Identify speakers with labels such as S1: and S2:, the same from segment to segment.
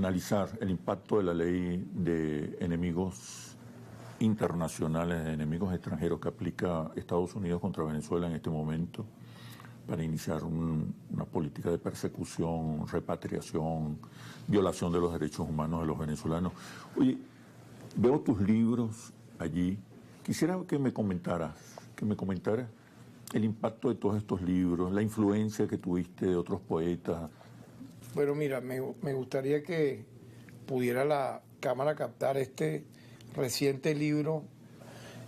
S1: analizar el impacto de la ley de enemigos internacionales, de enemigos extranjeros que aplica Estados Unidos contra Venezuela en este momento para iniciar una política de persecución, repatriación, violación de los derechos humanos de los venezolanos. Oye, veo tus libros allí. Quisiera que me comentaras el impacto de todos estos libros, la influencia que tuviste de otros poetas.
S2: Bueno, mira, me gustaría que pudiera la cámara captar este reciente libro.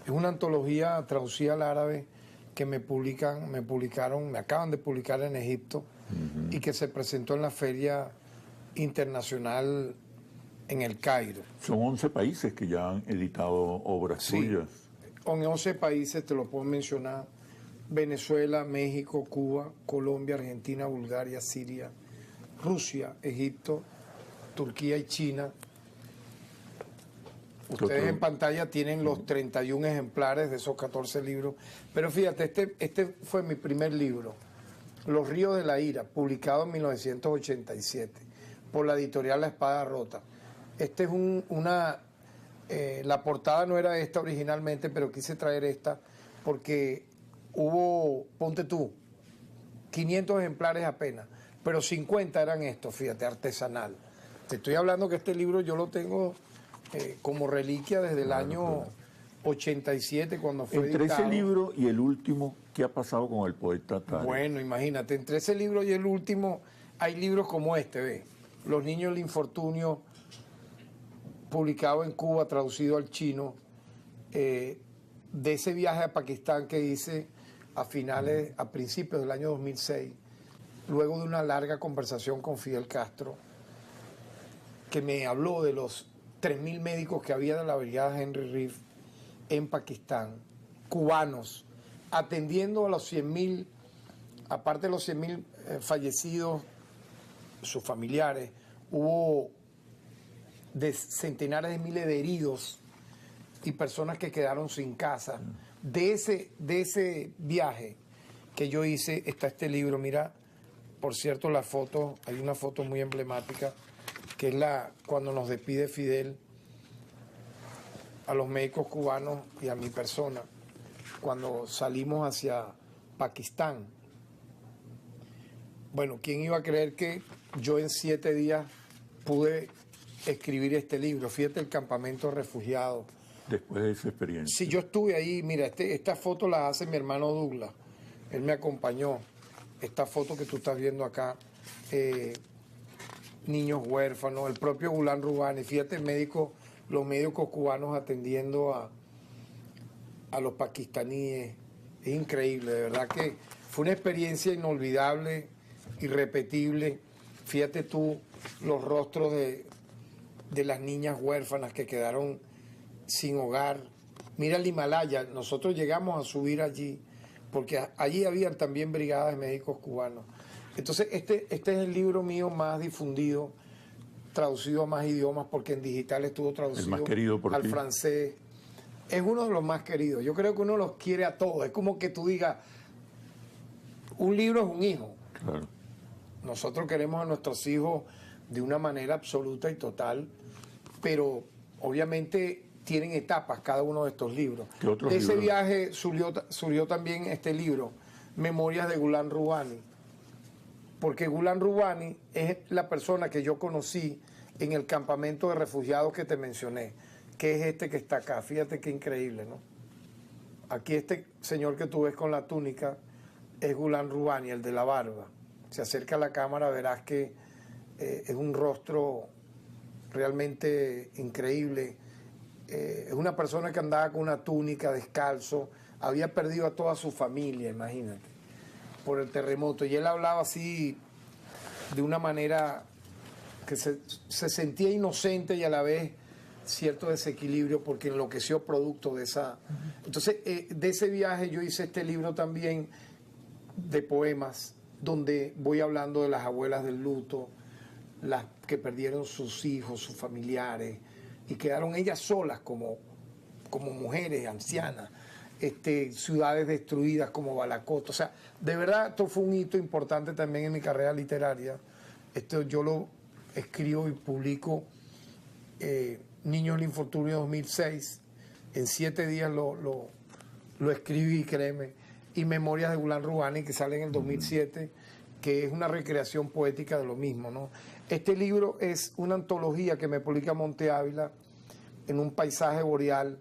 S2: Es una antología traducida al árabe que me acaban de publicar en Egipto y que se presentó en la Feria Internacional en el Cairo.
S1: Son 11 países que ya han editado obras tuyas.
S2: En 11 países te lo puedo mencionar: Venezuela, México, Cuba, Colombia, Argentina, Bulgaria, Siria, Rusia, Egipto, Turquía y China. Ustedes en pantalla tienen los 31 ejemplares de esos 14 libros. Pero fíjate, este fue mi primer libro, Los ríos de la ira, publicado en 1987 por la editorial La Espada Rota. Este es la portada no era esta originalmente, pero quise traer esta porque hubo, ponte tú, 500 ejemplares apenas, pero 50 eran estos, fíjate, artesanal. Te estoy hablando que este libro yo lo tengo como reliquia desde el año 87, cuando fue
S1: Entre
S2: editado.
S1: ese libro y el último, ¿qué ha pasado con el poeta Tárek?
S2: Bueno, imagínate, entre ese libro y el último hay libros como este, ve, Los niños del infortunio, publicado en Cuba, traducido al chino, de ese viaje a Pakistán que hice a principios del año 2006, luego de una larga conversación con Fidel Castro, que me habló de los 3.000 médicos que había de la brigada Henry Reeve en Pakistán, cubanos, atendiendo a los 100.000, aparte de los 100.000 fallecidos, sus familiares, hubo centenares de miles de heridos y personas que quedaron sin casa. De ese viaje que yo hice está este libro. Mira, por cierto, la foto, hay una foto muy emblemática, que es cuando nos despide Fidel a los médicos cubanos y a mi persona, cuando salimos hacia Pakistán. Bueno, ¿quién iba a creer que yo en 7 días pude escribir este libro? Fíjate, el campamento de refugiados.
S1: Después de esa experiencia.
S2: Sí, yo estuve ahí. Mira, esta foto la hace mi hermano Douglas. Él me acompañó. Esta foto que tú estás viendo acá, niños huérfanos, el propio Gulán Rubani. Fíjate, los médicos cubanos atendiendo a los pakistaníes. Es increíble, de verdad que fue una experiencia inolvidable, irrepetible. Fíjate tú los rostros de las niñas huérfanas que quedaron sin hogar. Mira el Himalaya, nosotros llegamos a subir allí, porque allí habían también brigadas de médicos cubanos. Entonces, este es el libro mío más difundido, traducido a más idiomas, porque en digital estuvo traducido
S1: el más querido por
S2: al
S1: ti.
S2: francés. Es uno de los más queridos. Yo creo que uno los quiere a todos. Es como que tú digas, un libro es un hijo.
S1: Claro.
S2: Nosotros queremos a nuestros hijos de una manera absoluta y total, pero obviamente tienen etapas cada uno de estos libros. De ese viaje surgió también este libro, Memorias de Gulán Rubani, porque Gulán Rubani es la persona que yo conocí en el campamento de refugiados que te mencioné, que es este que está acá. Fíjate qué increíble, ¿no? Aquí este señor que tú ves con la túnica es Gulán Rubani, el de la barba. Se acerca a la cámara, verás que es un rostro realmente increíble. Es una persona que andaba con una túnica, descalzo, había perdido a toda su familia, imagínate, por el terremoto. Y él hablaba así, de una manera que se sentía inocente y a la vez cierto desequilibrio, porque enloqueció producto de esa... Entonces, de ese viaje yo hice este libro también de poemas, donde voy hablando de las abuelas del luto, las que perdieron sus hijos, sus familiares, y quedaron ellas solas como mujeres ancianas, ciudades destruidas como Balacoto. O sea, de verdad esto fue un hito importante también en mi carrera literaria. Esto yo lo escribo y publico Niños del Infortunio 2006. En 7 días lo escribí, créeme. Y Memorias de Gulán Rubani, que sale en el 2007, que es una recreación poética de lo mismo, ¿no? Este libro es una antología que me publica Monte Ávila en un paisaje boreal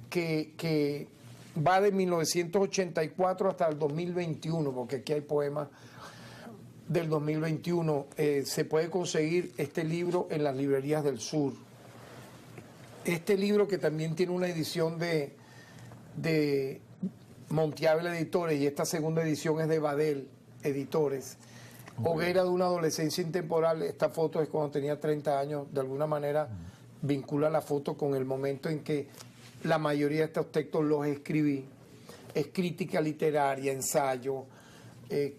S2: que va de 1984 hasta el 2021, porque aquí hay poemas del 2021. Se puede conseguir este libro en las librerías del sur. Este libro, que también tiene una edición de Monte Ávila Editores, y esta segunda edición es de Badel Editores. Hoguera de una adolescencia intemporal. Esta foto es cuando tenía 30 años. De alguna manera vincula la foto con el momento en que la mayoría de estos textos los escribí. Es crítica literaria, ensayo,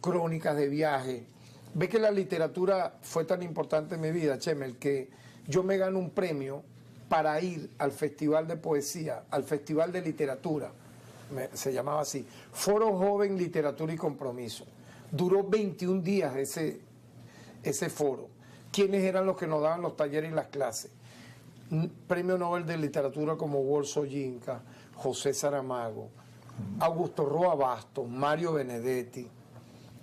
S2: crónicas de viaje. Ve que la literatura fue tan importante en mi vida, Chemel, que yo me gano un premio para ir al Festival de Poesía, al Festival de Literatura, se llamaba así, Foro Joven, Literatura y Compromiso. Duró 21 días ese foro. ¿Quiénes eran los que nos daban los talleres y las clases? Premio Nobel de Literatura como Walt Soyinka, José Saramago, Augusto Roa Bastos, Mario Benedetti,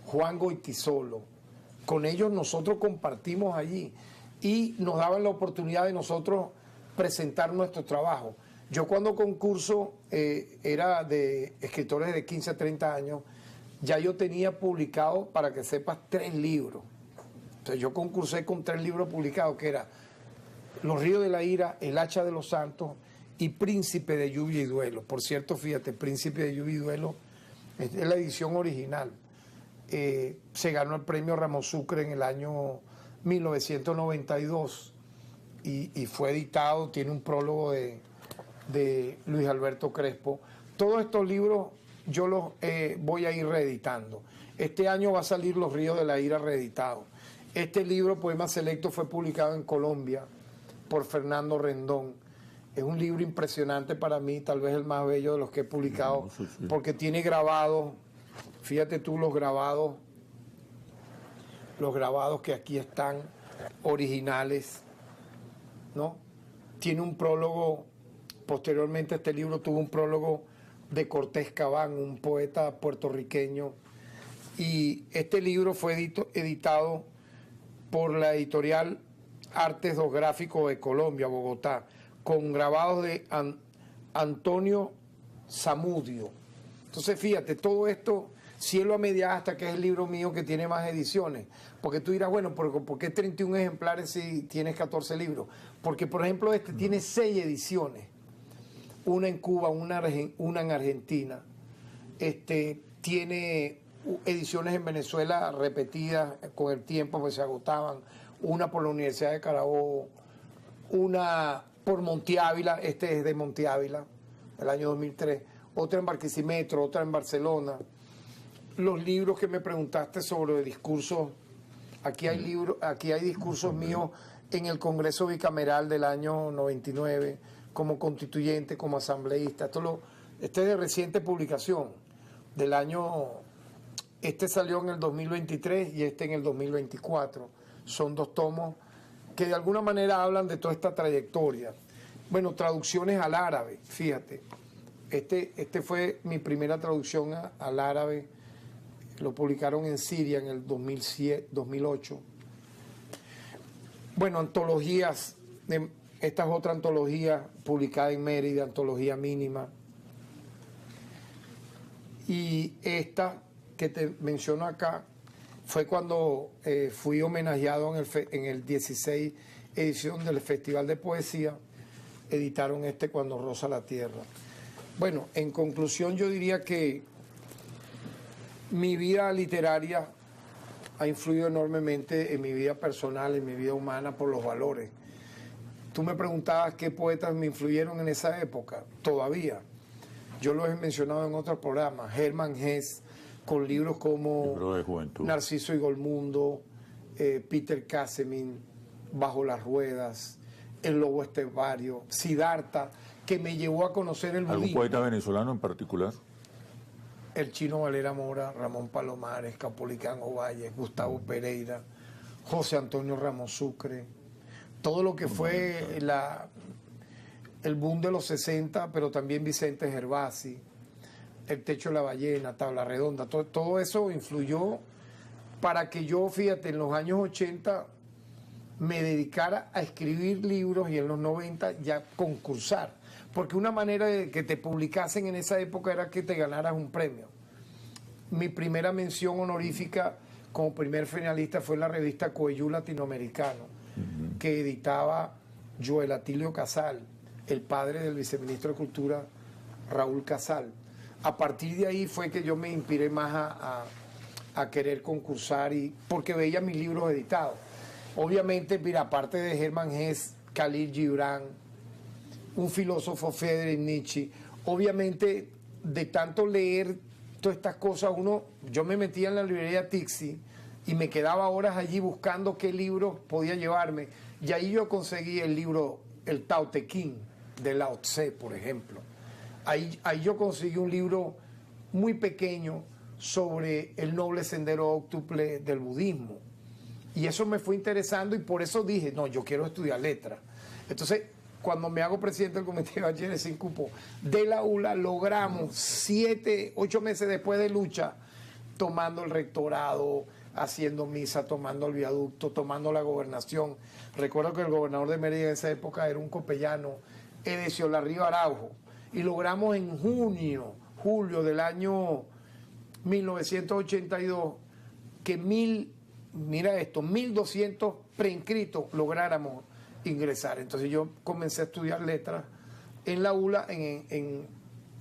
S2: Juan Goytisolo. Con ellos nosotros compartimos allí y nos daban la oportunidad de nosotros presentar nuestro trabajo. Yo cuando concurso era de escritores de 15 a 30 años, ya yo tenía publicado, para que sepas, 3 libros. Entonces yo concursé con 3 libros publicados, que era Los Ríos de la Ira, El Hacha de los Santos y Príncipe de Lluvia y Duelo. Por cierto, fíjate, Príncipe de Lluvia y Duelo es la edición original. Se ganó el premio Ramón Sucre en el año 1992 y fue editado, tiene un prólogo de Luis Alberto Crespo. Todos estos libros yo los voy a ir reeditando. Este año va a salir Los Ríos de la Ira reeditado. Este libro, Poemas Selectos, fue publicado en Colombia por Fernando Rendón. Es un libro impresionante para mí, tal vez el más bello de los que he publicado, porque tiene grabados, fíjate tú los grabados que aquí están, originales, ¿no? Tiene un prólogo, posteriormente este libro tuvo un prólogo de Cortés Cabán, un poeta puertorriqueño, y este libro fue editado por la editorial Artes dos Gráficos de Colombia, Bogotá, con grabados de Antonio Zamudio. Entonces fíjate, todo esto, Cielo a media asta, que es el libro mío que tiene más ediciones, porque tú dirás, bueno, ¿por qué 31 ejemplares si tienes 14 libros? Porque por ejemplo este tiene 6 ediciones, una en Cuba, una en Argentina, tiene ediciones en Venezuela repetidas con el tiempo, pues se agotaban, una por la Universidad de Carabobo, una por Monte Ávila, este es de Monte Ávila, del año 2003, otra en Barquisimeto, otra en Barcelona. Los libros que me preguntaste sobre discursos, aquí hay discursos míos en el Congreso Bicameral del año 99, como constituyente, como asambleísta. Este es de reciente publicación, del año, este salió en el 2023 y este en el 2024. Son 2 tomos que de alguna manera hablan de toda esta trayectoria. Bueno, traducciones al árabe, fíjate. Este fue mi primera traducción al árabe, lo publicaron en Siria en el 2008. Bueno, antologías, esta es otra antología publicada en Mérida, antología mínima. Y esta que te menciono acá fue cuando fui homenajeado en el 16 edición del Festival de Poesía. Editaron Cuando roza la tierra. Bueno, en conclusión yo diría que mi vida literaria ha influido enormemente en mi vida personal, en mi vida humana, por los valores. Tú me preguntabas qué poetas me influyeron en esa época. Todavía. Yo lo he mencionado en otros programas. Hermann Hesse, con libros como Narciso y Golmundo, Peter Casemin, Bajo las Ruedas, El Lobo Estepario, Siddhartha, que me llevó a conocer el budismo.
S1: ¿Algún poeta venezolano en particular?
S2: El Chino Valera Mora, Ramón Palomares, Capolicán Ovalle, Gustavo Pereira, José Antonio Ramos Sucre, todo lo que fue el boom de los 60, pero también Vicente Gervasi, El techo de la ballena, Tabla Redonda, todo eso influyó para que yo, fíjate, en los años 80 me dedicara a escribir libros y en los 90 ya concursar. Porque una manera de que te publicasen en esa época era que te ganaras un premio. Mi primera mención honorífica como primer finalista fue en la revista Coeyú Latinoamericano, que editaba Joel Atilio Casal, el padre del viceministro de Cultura Raúl Casal. A partir de ahí fue que yo me inspiré más a querer concursar, porque veía mis libros editados. Obviamente, mira, aparte de Hermann Hesse, Khalil Gibran, un filósofo, Friedrich Nietzsche, obviamente de tanto leer todas estas cosas, yo me metía en la librería Tixi y me quedaba horas allí buscando qué libros podía llevarme, y ahí yo conseguí el libro El Tao Te Ching de Lao Tse, por ejemplo. Ahí yo conseguí un libro muy pequeño sobre el noble sendero óctuple del budismo, y eso me fue interesando, y por eso dije, no, yo quiero estudiar letras. Entonces, cuando me hago presidente del comité de bachilleres sin cupo de la ULA, logramos 7, 8 meses después de lucha, tomando el rectorado, haciendo misa, tomando el viaducto, tomando la gobernación. Recuerdo que el gobernador de Mérida en esa época era un copellano, Edesio Larrío Araujo, y logramos en julio del año 1982 que 1.200 preinscritos lográramos ingresar. Entonces yo comencé a estudiar letras en la ULA en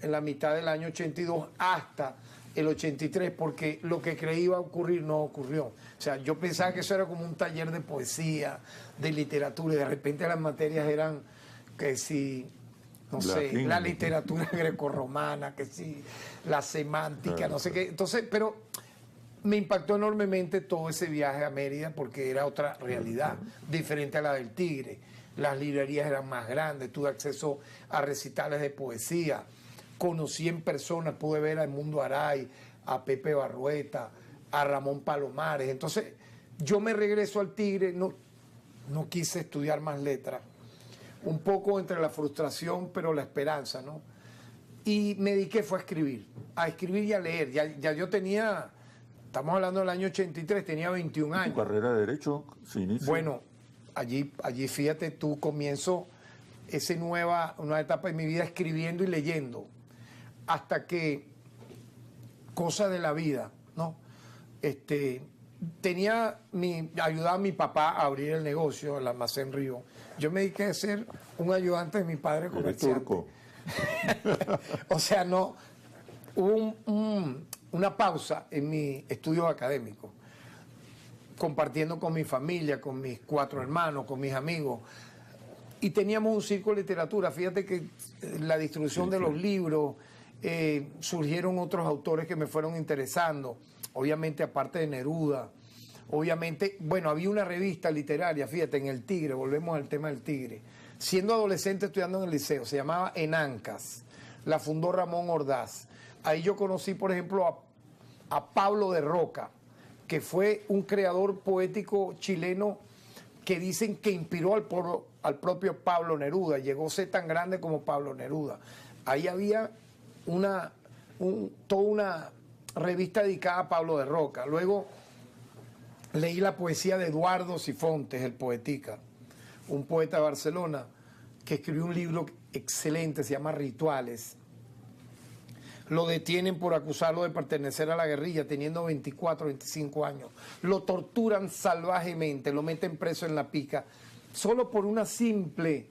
S2: la mitad del año 82 hasta el 83, porque lo que creí iba a ocurrir no ocurrió. O sea, yo pensaba que eso era como un taller de poesía, de literatura, y de repente las materias eran que si, no sé, la literatura grecorromana, que si la semántica, no sé qué. Entonces, pero me impactó enormemente todo ese viaje a Mérida, porque era otra realidad, diferente a la del Tigre. Las librerías eran más grandes, tuve acceso a recitales de poesía, conocí en persona, pude ver a Edmundo Aray, a Pepe Barrueta, a Ramón Palomares. Entonces, yo me regreso al Tigre, no quise estudiar más letras, un poco entre la frustración, pero la esperanza, ¿no? Y me dediqué fue a escribir y a leer. Ya yo tenía... Estamos hablando del año 83, tenía 21 años.
S1: ¿Tu carrera de Derecho se inicia?
S2: Bueno, allí fíjate tú, comienzo una etapa de mi vida escribiendo y leyendo, hasta que, cosa de la vida, ¿no? Ayudaba a mi papá a abrir el negocio, el almacén Río. Yo me dediqué a ser un ayudante de mi padre comerciante. Turco. O sea, no, hubo una pausa en mis estudios académicos, compartiendo con mi familia, con mis 4 hermanos, con mis amigos, y teníamos un círculo de literatura. Fíjate que la distribución de los libros, surgieron otros autores que me fueron interesando, obviamente aparte de Neruda, obviamente, bueno, había una revista literaria, fíjate, en el Tigre, volvemos al tema del Tigre, siendo adolescente estudiando en el liceo, se llamaba Enancas, la fundó Ramón Ordaz. Ahí yo conocí, por ejemplo, a Pablo de Roca, que fue un creador poético chileno que dicen que inspiró al propio Pablo Neruda, llegó a ser tan grande como Pablo Neruda. Ahí había toda una revista dedicada a Pablo de Roca. Luego leí la poesía de Eduardo Sifontes, el Poetica, un poeta de Barcelona, que escribió un libro excelente, se llama Rituales. Lo detienen por acusarlo de pertenecer a la guerrilla, teniendo 24, 25 años. Lo torturan salvajemente, lo meten preso en la pica, solo por una simple,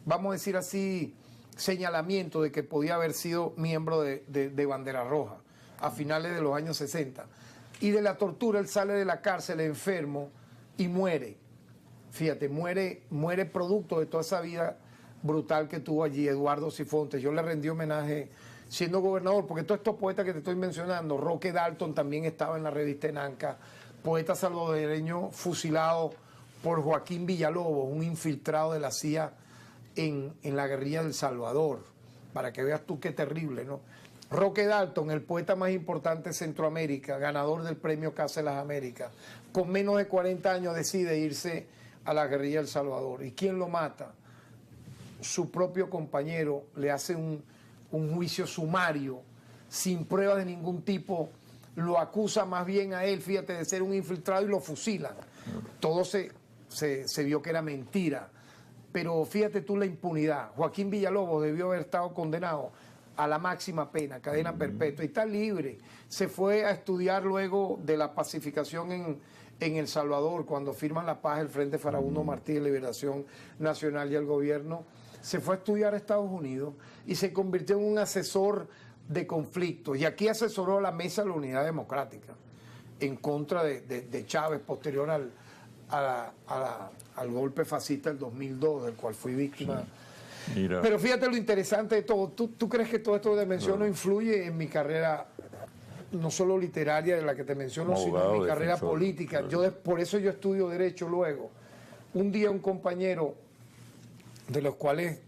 S2: vamos a decir así, señalamiento de que podía haber sido miembro de Bandera Roja a finales de los años 60. Y de la tortura él sale de la cárcel enfermo y muere. Fíjate, muere producto de toda esa vida brutal que tuvo allí Eduardo Sifontes. Yo le rendí homenaje siendo gobernador, porque todos estos poetas que te estoy mencionando, Roque Dalton también estaba en la revista Enanca, poeta salvadoreño fusilado por Joaquín Villalobos, un infiltrado de la CIA en la guerrilla del Salvador, para que veas tú qué terrible, ¿no? Roque Dalton, el poeta más importante de Centroamérica, ganador del premio Casa de las Américas, con menos de 40 años decide irse a la guerrilla de El Salvador. ¿Y quién lo mata? Su propio compañero le hace un juicio sumario, sin pruebas de ningún tipo, lo acusa más bien a él, fíjate, de ser un infiltrado y lo fusilan. Todo se vio que era mentira. Pero fíjate tú la impunidad. Joaquín Villalobos debió haber estado condenado a la máxima pena, cadena perpetua, y está libre. Se fue a estudiar luego de la pacificación en El Salvador, cuando firman la paz el Frente Farabundo Martí de Liberación Nacional y el gobierno. Se fue a estudiar a Estados Unidos y se convirtió en un asesor de conflictos. Y aquí asesoró a la Mesa de la Unidad Democrática en contra de Chávez, posterior al golpe fascista del 2002, del cual fui víctima. Sí. Mira. Pero fíjate lo interesante de todo. ¿Tú crees que todo esto que te menciono influye en mi carrera, no solo literaria de la que te menciono, sino en mi carrera política? Por eso yo estudio Derecho luego. Un día un compañero, de los cuales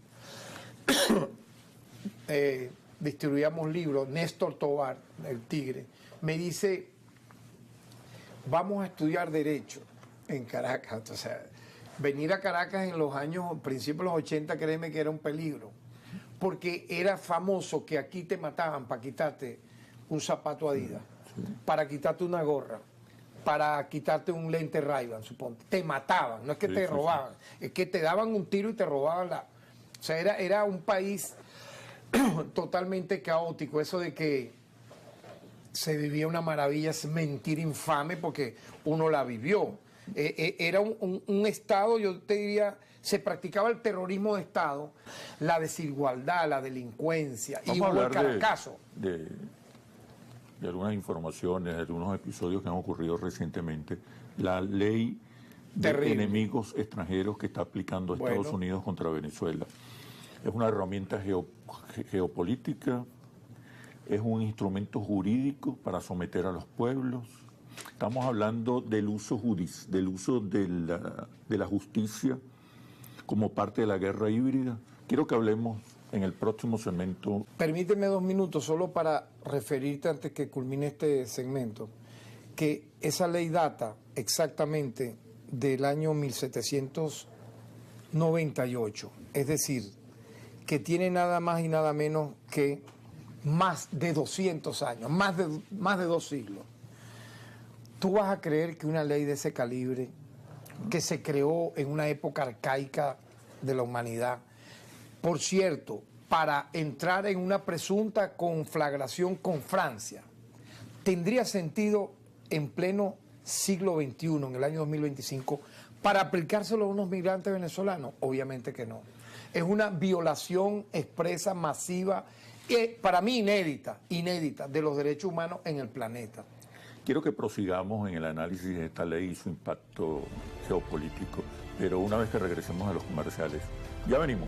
S2: distribuíamos libros, Néstor Tobar, el Tigre, me dice, vamos a estudiar Derecho en Caracas. O sea, venir a Caracas en los años, principios de los 80, créeme que era un peligro, porque era famoso que aquí te mataban para quitarte un zapato Adidas, para quitarte una gorra, para quitarte un lente Ray-Ban, suponte. Te mataban, no es que te robaban, es que te daban un tiro y te robaban la... O sea, era un país totalmente caótico. Eso de que se vivía una maravilla es mentira infame, porque uno la vivió. Era un Estado, yo te diría, se practicaba el terrorismo de Estado, la desigualdad, la delincuencia.
S1: Vamos a hablar de algunas informaciones, de algunos episodios que han ocurrido recientemente. La ley de enemigos extranjeros que está aplicando Estados Unidos contra Venezuela es una herramienta geopolítica, es un instrumento jurídico para someter a los pueblos. Estamos hablando del uso de la justicia como parte de la guerra híbrida. Quiero que hablemos en el próximo segmento.
S2: Permíteme 2 minutos solo para referirte, antes que culmine este segmento, que esa ley data exactamente del año 1798, es decir, que tiene nada más y nada menos que más de 200 años, más de 2 siglos. ¿Tú vas a creer que una ley de ese calibre, que se creó en una época arcaica de la humanidad, por cierto, para entrar en una presunta conflagración con Francia, tendría sentido en pleno siglo XXI, en el año 2025, para aplicárselo a unos migrantes venezolanos? Obviamente que no. Es una violación expresa, masiva, para mí inédita, de los derechos humanos en el planeta.
S1: Quiero que prosigamos en el análisis de esta ley y su impacto geopolítico, pero una vez que regresemos a los comerciales, ya venimos.